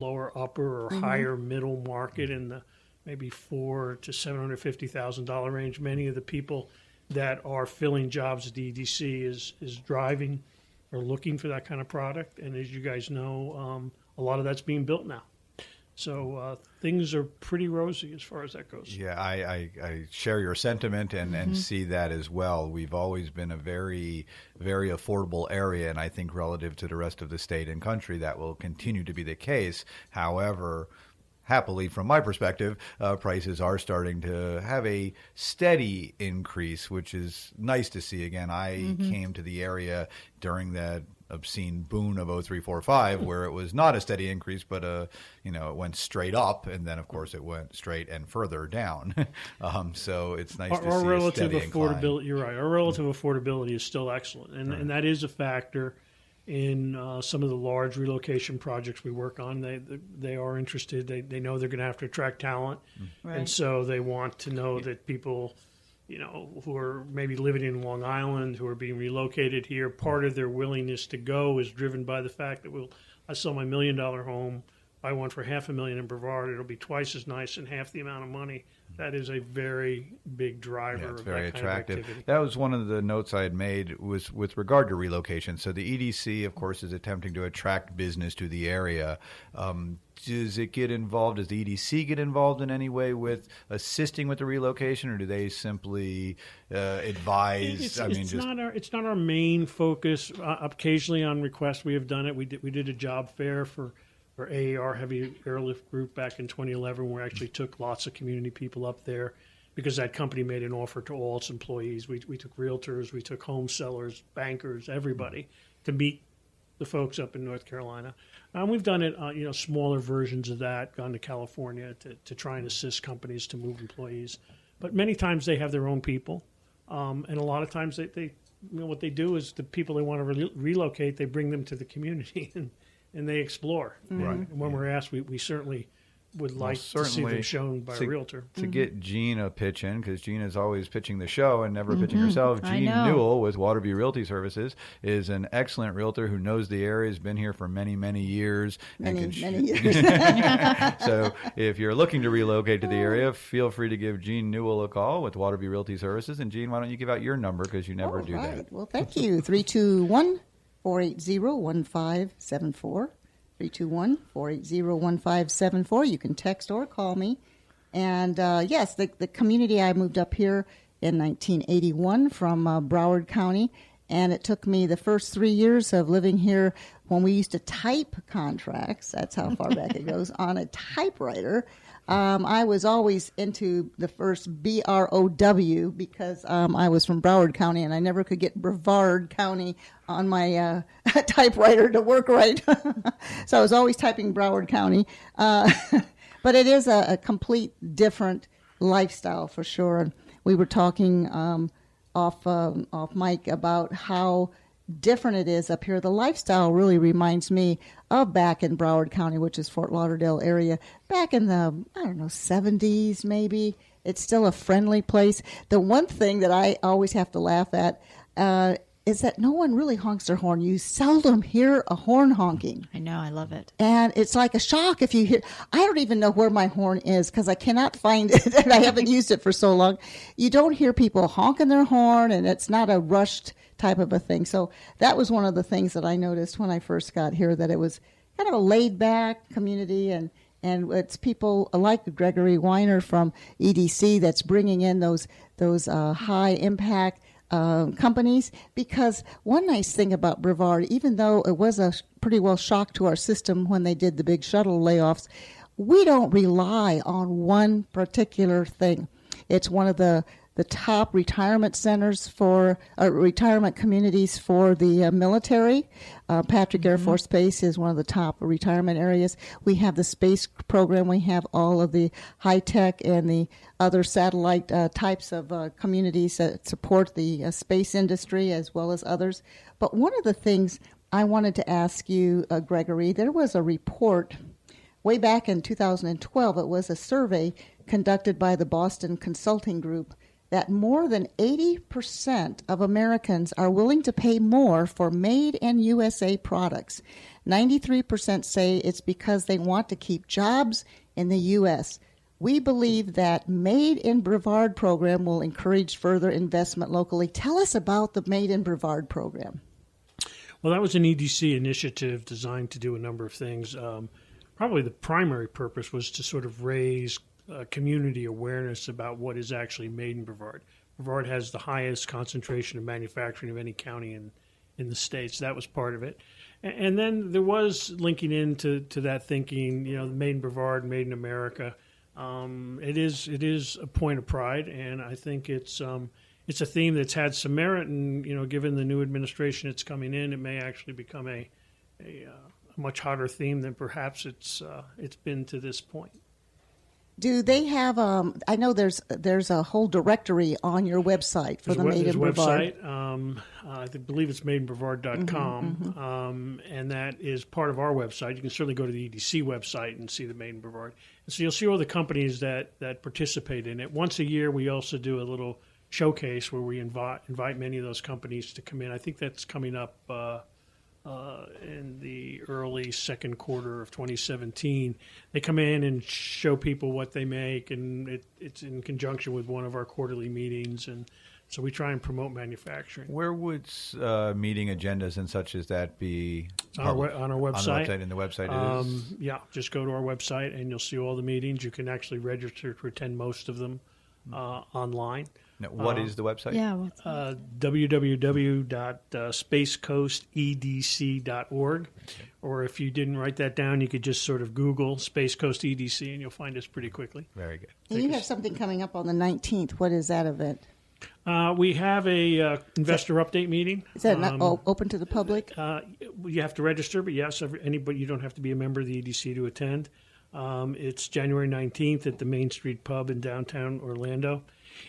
lower upper or higher middle market in the maybe $400,000 to $750,000 range. Many of the people that are filling jobs at the EDC is driving or looking for that kind of product. And as you guys know, a lot of that's being built now. So things are pretty rosy as far as that goes. Yeah, I share your sentiment and see that as well. We've always been a very, very affordable area, and I think relative to the rest of the state and country, that will continue to be the case. However, happily, from my perspective, prices are starting to have a steady increase, which is nice to see. Again, I came to the area during that obscene boon of 0345 where it was not a steady increase, but it went straight up, and then of course it went straight and further down. So it's nice to see relative a steady affordability. incline. You're right. Our relative affordability is still excellent, and that is a factor in some of the large relocation projects we work on. They are interested. They know they're going to have to attract talent, and so they want to know that people, who are maybe living in Long Island, who are being relocated here, part of their willingness to go is driven by the fact that I sell my $1 million home, buy one for $500,000 in Brevard, it'll be twice as nice and half the amount of money. That is a very big driver of very that kind attractive. of activity. That was one of the notes I had made was with regard to relocation. So the EDC, of course, is attempting to attract business to the area. Does it get involved? Does the EDC get involved in any way with assisting with the relocation, or do they simply advise? It's not our main focus. Occasionally, on request, we have done it. We did a job fair for AAR Heavy Airlift Group back in 2011. We actually took lots of community people up there because that company made an offer to all its employees. We took realtors, we took home sellers, bankers, everybody to meet the folks up in North Carolina. We've done it, smaller versions of that, gone to California to try and assist companies to move employees. But many times they have their own people. And a lot of times they what they do is the people they want to relocate, they bring them to the community and they explore. Right. And when we're asked, we certainly would like to see them shown by a realtor. To get Jean a pitch in, because Jean is always pitching the show and never pitching herself. Jean Newell with Waterview Realty Services is an excellent realtor who knows the area, has been here for many, many years. Many years. So if you're looking to relocate to the area, feel free to give Jean Newell a call with Waterview Realty Services. And Jean, why don't you give out your number, because you never do that. Well, thank you. 321-480-1574. 321-480-1574. You can text or call me. And yes, the community, I moved up here in 1981 from Broward County, and it took me the first 3 years of living here when we used to type contracts, that's how far back it goes, on a typewriter. I was always into the first BROW because I was from Broward County and I never could get Brevard County on my typewriter to work right. So I was always typing Broward County. But it is a complete different lifestyle for sure. We were talking off mic about how different it is up here. The lifestyle really reminds me of back in Broward County, which is Fort Lauderdale area, back in the, 70s maybe. It's still a friendly place. The one thing that I always have to laugh at is that no one really honks their horn. You seldom hear a horn honking. I know, I love it. And it's like a shock if you hear. I don't even know where my horn is because I cannot find it, and I haven't used it for so long. You don't hear people honking their horn, and it's not a rushed type of a thing. So that was one of the things that I noticed when I first got here, that it was kind of a laid-back community, and it's people like Gregory Weiner from EDC that's bringing in those high-impact companies, because one nice thing about Brevard, even though it was a pretty well shock to our system when they did the big shuttle layoffs, we don't rely on one particular thing. It's one of the top retirement centers for retirement communities for the military. Patrick Air Force Base is one of the top retirement areas. We have the space program. We have all of the high tech and the other satellite types of communities that support the space industry as well as others. But one of the things I wanted to ask you, Gregory, there was a report way back in 2012. It was a survey conducted by the Boston Consulting Group that more than 80% of Americans are willing to pay more for made in USA products. 93% say it's because they want to keep jobs in the U.S. We believe that Made in Brevard program will encourage further investment locally. Tell us about the Made in Brevard program. Well, that was an EDC initiative designed to do a number of things. Probably the primary purpose was to sort of raise community awareness about what is actually made in Brevard. Brevard has the highest concentration of manufacturing of any county in the states. That was part of it. And then there was linking into that thinking, made in Brevard, made in America. It is a point of pride, and I think it's a theme that's had some merit. And given the new administration that's coming in, it may actually become a much hotter theme than perhaps it's been to this point. Do they have? I know there's a whole directory on your website for the Made in Brevard. Website. I believe it's madeinbrevard.com, and that is part of our website. You can certainly go to the EDC website and see the Made in Brevard. And so you'll see all the companies that participate in it. Once a year, we also do a little showcase where we invite many of those companies to come in. I think that's coming up in the early second quarter of 2017. They come in and show people what they make, and it's in conjunction with one of our quarterly meetings, and so we try and promote manufacturing. Where would meeting agendas and such as that be? On our website. On the website, and the website is? Yeah, just go to our website and you'll see all the meetings. You can actually register to attend most of them online. Now, what is the website? Yeah. www.spacecoastedc.org. Or if you didn't write that down, you could just sort of Google Space Coast EDC and you'll find us pretty quickly. Very good. And you have something coming up on the 19th. What is that event? We have a investor update meeting. Is that not open to the public? You have to register, but yes, anybody. You don't have to be a member of the EDC to attend. It's January 19th at the Main Street Pub in downtown Orlando.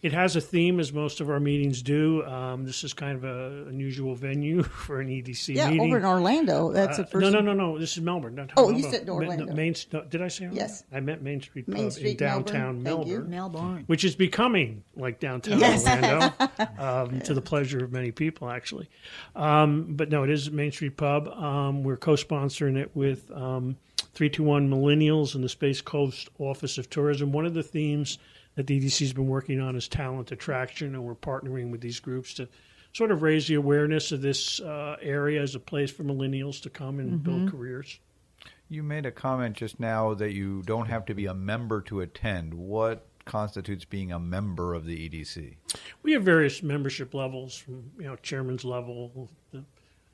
It has a theme, as most of our meetings do. This is kind of an unusual venue for an EDC meeting. Yeah, over in Orlando. That's the first. No. This is Melbourne. You said Orlando. Did I say Orlando? Yes. I meant Main Street Pub Main Street, in downtown Melbourne. Melbourne. which is becoming like downtown Orlando, to the pleasure of many people, actually. But no, it is Main Street Pub. We're co-sponsoring it with 321 Millennials and the Space Coast Office of Tourism. One of the themes that the EDC has been working on is talent attraction, and we're partnering with these groups to sort of raise the awareness of this area as a place for millennials to come and build careers. You made a comment just now that you don't have to be a member to attend. What constitutes being a member of the EDC? We have various membership levels, from chairman's level, the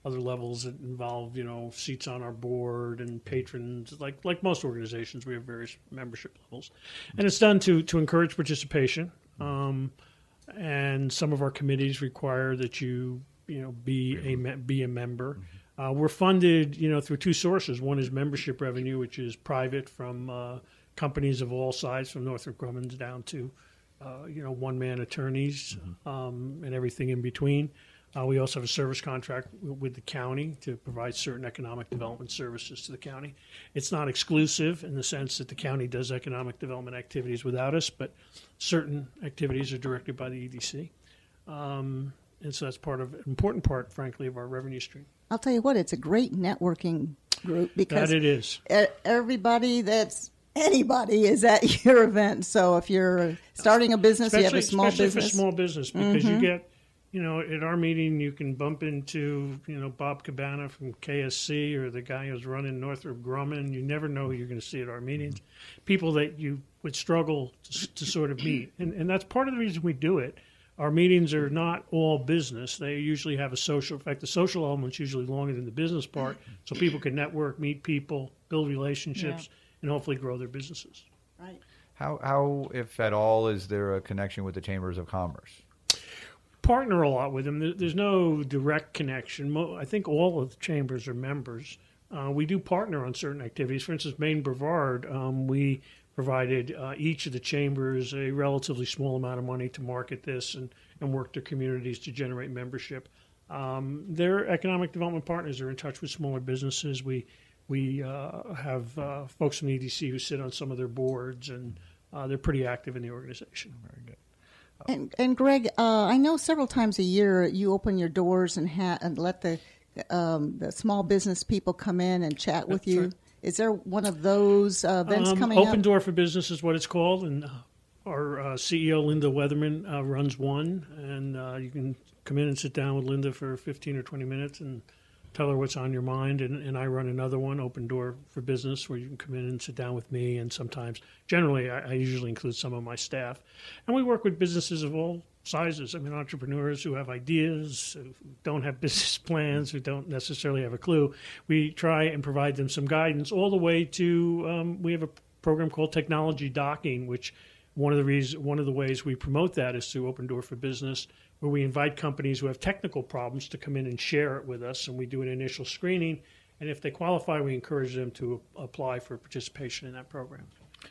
other levels that involve seats on our board and patrons. Like most organizations, we have various membership levels, and it's done to encourage participation. And some of our committees require that you be a member. We're funded through two sources. One is membership revenue, which is private from companies of all sizes, from Northrop Grumman's down to one-man attorneys and everything in between. We also have a service contract with the county to provide certain economic development services to the county. It's not exclusive in the sense that the county does economic development activities without us, but certain activities are directed by the EDC. And so that's an important part, frankly, of our revenue stream. I'll tell you what, it's a great networking group because that it is. Anybody is at your event. So if you're starting a business, you have a small business. Especially for small business, because you get, at our meeting, you can bump into, Bob Cabana from KSC or the guy who's running Northrop Grumman. You never know who you're going to see at our meetings. People that you would struggle to sort of meet. And that's part of the reason we do it. Our meetings are not all business. They usually have a social. In fact, the social element's usually longer than the business part, so people can network, meet people, build relationships, and hopefully grow their businesses. Right. How, if at all, is there a connection with the Chambers of Commerce? Partner a lot with them. There's no direct connection. I think all of the chambers are members. We do partner on certain activities. For instance, Maine Brevard, we provided each of the chambers a relatively small amount of money to market this and work their communities to generate membership. Their economic development partners are in touch with smaller businesses. We have folks from the EDC who sit on some of their boards, and they're pretty active in the organization. Very good. And Greg, I know several times a year you open your doors and let the small business people come in and chat with you. Right. Is there one of those events coming Open up? Door for Business is what it's called, and our CEO, Linda Weatherman, runs one, and you can come in and sit down with Linda for 15 or 20 minutes and tell her what's on your mind, and I run another one, Open Door for Business, where you can come in and sit down with me, and sometimes, generally, I usually include some of my staff. And we work with businesses of all sizes. I mean, entrepreneurs who have ideas, who don't have business plans, who don't necessarily have a clue. We try and provide them some guidance all the way to, we have a program called Technology Docking, which one of the ways we promote that is through Open Door for Business, where we invite companies who have technical problems to come in and share it with us, and we do an initial screening. And if they qualify, we encourage them to apply for participation in that program.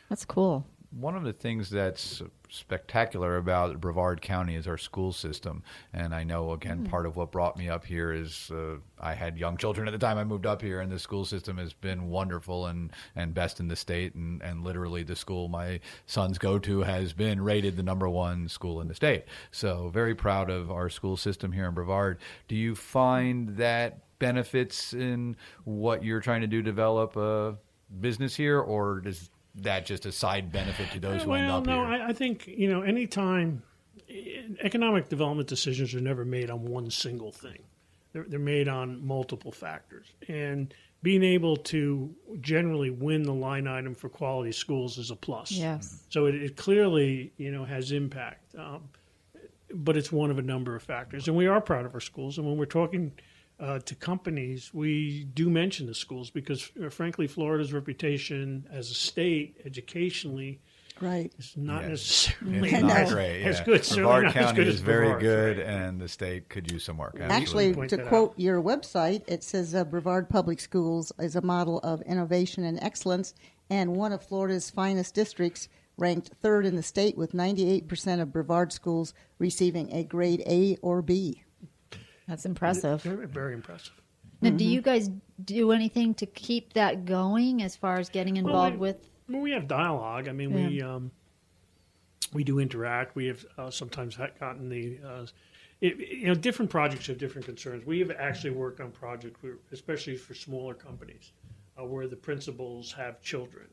That's cool. One of the things that's spectacular about Brevard County is our school system. And I know, again, part of what brought me up here is I had young children at the time I moved up here, and the school system has been wonderful and best in the state. And literally the school my sons go to has been rated the #1 school in the state. So very proud of our school system here in Brevard. Do you find that benefits in what you're trying to do, develop a business here, or does that just a side benefit to those who end up here? I think, anytime economic development decisions are never made on one single thing. They're made on multiple factors. And being able to generally win the line item for quality schools is a plus. Yes. So it clearly, has impact. But it's one of a number of factors. And we are proud of our schools. And when we're talking to companies, we do mention the schools because, frankly, Florida's reputation as a state educationally Right. is not necessarily It's not great. as Yeah. good. Certainly Brevard not as County good is as very Brevard, good, right. and the state could use some work. Actually, Point to that quote your website, it says Brevard Public Schools is a model of innovation and excellence and one of Florida's finest districts, ranked 3rd in the state with 98% of Brevard schools receiving a grade A or B. That's impressive. Very, very impressive. Now, do you guys do anything to keep that going as far as getting involved with? We have dialogue. I mean, we do interact. We have sometimes gotten the, different projects have different concerns. We have actually worked on projects, especially for smaller companies, where the principals have children.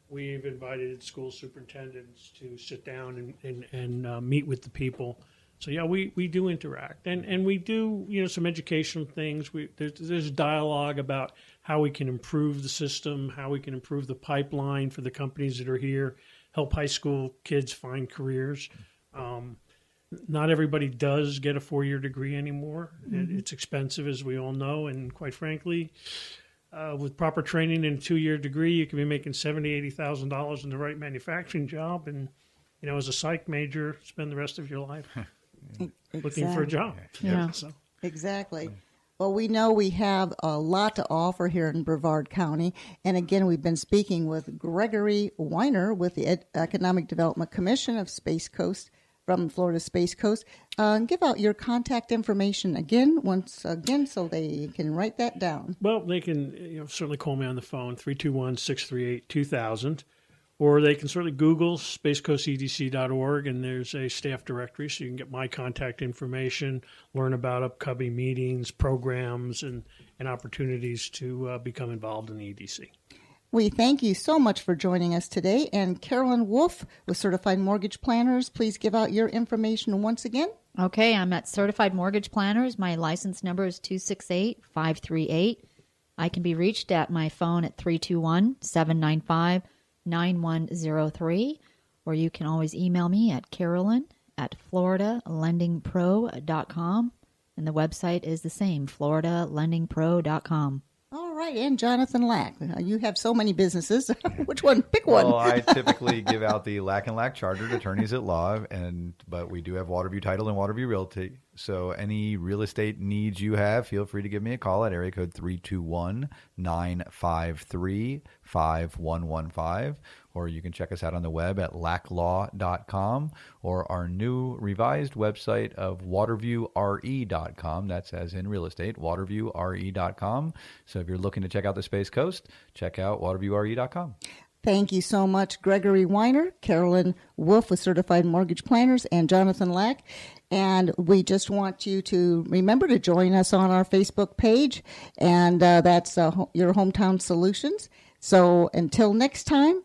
We've invited school superintendents to sit down and meet with the people. So yeah, we do interact, and we do some educational things. There's dialogue about how we can improve the system, how we can improve the pipeline for the companies that are here, help high school kids find careers. Not everybody does get a 4-year degree anymore. It's expensive, as we all know, and quite frankly, with proper training and a 2-year degree, you can be making $70,000, $80,000 in the right manufacturing job, and as a psych major, spend the rest of your life looking for a job. Yeah. So. Exactly. Well, we know we have a lot to offer here in Brevard County. And again, we've been speaking with Gregory Weiner with the Economic Development Commission of Space Coast, from Florida Space Coast. Give out your contact information once again, so they can write that down. Well, they can certainly call me on the phone, 321-638-2000. Or they can certainly Google spacecoastedc.org, and there's a staff directory, so you can get my contact information, learn about upcoming meetings, programs, and opportunities to become involved in the EDC. We thank you so much for joining us today. And Carolyn Wolf with Certified Mortgage Planners, please give out your information once again. Okay, I'm at Certified Mortgage Planners. My license number is 268-538. I can be reached at my phone at 321-795-9103, or you can always email me at carolyn@floridalendingpro.com, and the website is the same, floridalendingpro.com. All right, and Jonathan Lack. You have so many businesses. Which one? Pick one. Well, I typically give out the Lack and Lack Chartered Attorneys at Law, but we do have Waterview Title and Waterview Realty. So any real estate needs you have, feel free to give me a call at area code 321-953-5115, or you can check us out on the web at lacklaw.com, or our new revised website of waterviewre.com. That's as in real estate, waterviewre.com. So if you're looking to check out the Space Coast, check out waterviewre.com. Thank you so much, Gregory Weiner, Carolyn Wolf with Certified Mortgage Planners, and Jonathan Lack. And we just want you to remember to join us on our Facebook page, and that's Your Hometown Solutions. So until next time,